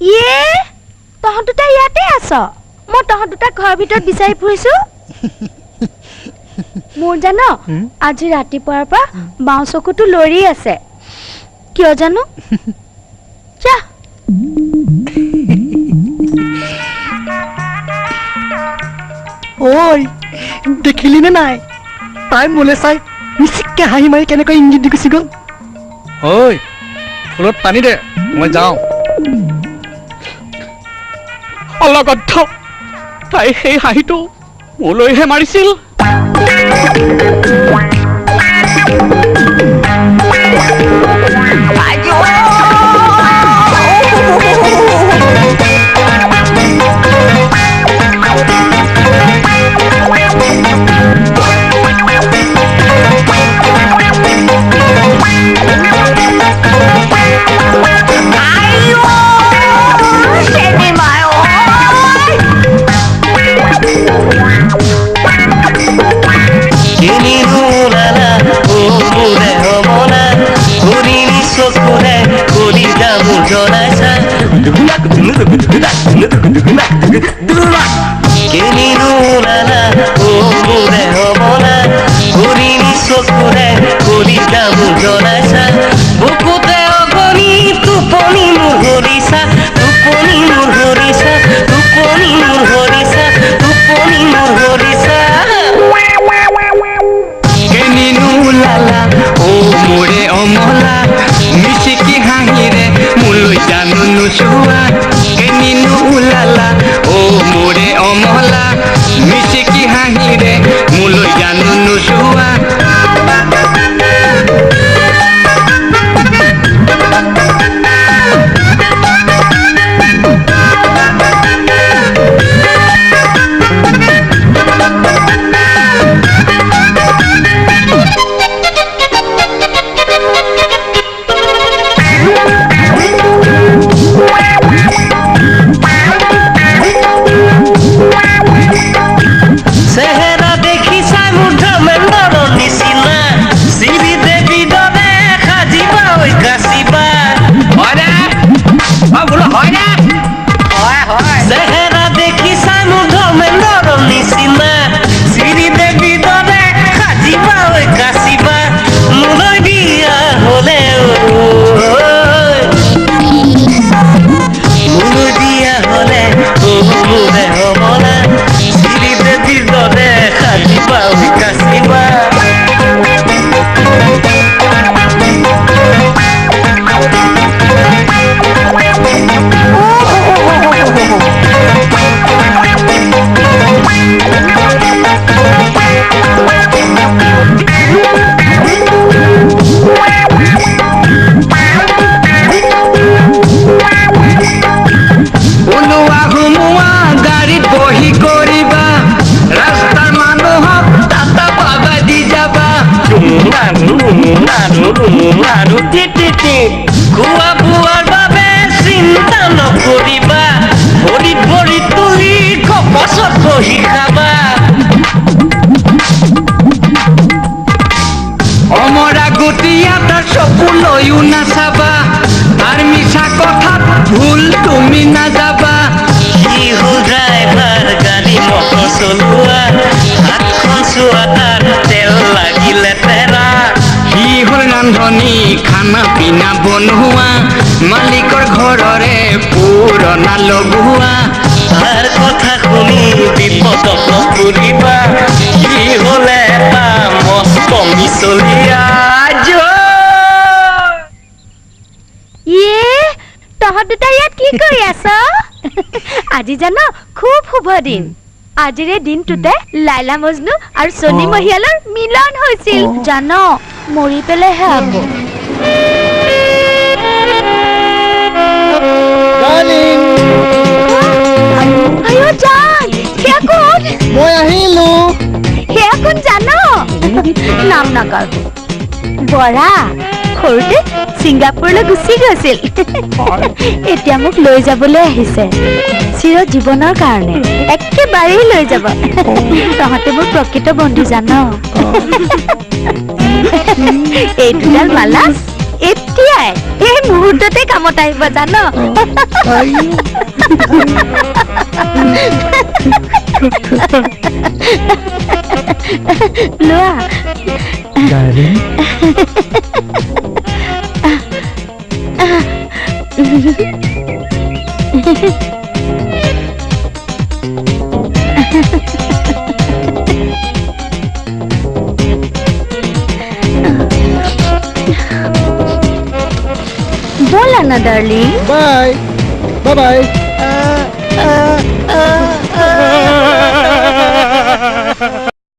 ইয়ে তহঁত দুটা ইয়াতে আছ মই তহঁত দুটা ঘৰৰ ভিতৰত বিচাৰি ফুৰিছো মোৰ জানো আজি ৰাতিপুৱাৰ পৰা বাওঁ চকুটো লৰি আছে কিয় জানো যা ঐ দেখিলি নে নাই তাই মোলে চাই মিচিককে হাঁহি মাৰি কেনেকৈ ইংগিত দি গুচি গ'ল ঐ ফুলত পানী দে মই যাওঁ অলগদ্ধ তাই সেই হাঁহিটো মোলৈহে মাৰিছিল खाना पीना बनहुआ मालिकर घररे पुराना लगुआ तार कथा शुनी विपद पुरिबा कि होले ता मस्त मिसलिया ये तहत दुटा यात की কৰি আছ আজি জানো খুব শুভ দিন আজিৰে দিনটোতে লাইলা মজনু আৰু সনি মহিয়ালৰ মিলন হৈছিল জানো মৰি পেলেহে হ'ব ডার্লিং আয়ো জান কে কোন মই আহিলো কে কোন জানো নাম নাকাল বৰা খৰুতে সিঙ্গাপুৰলৈ গুচি গৈছিল এতিয়া মোক লৈ যাবলৈ আহিছে চিৰ জীৱনৰ কাৰণে একেবাৰে লৈ যাব তহঁতে মোৰ প্ৰকৃত বন্ধু জানো এই দুডাল মালা এতিয়াই এই মুহূৰ্ততে কামত আহিব জান লোৱা ডাৰ্লিং बोला ना डार्लिंग बाय बाय बाय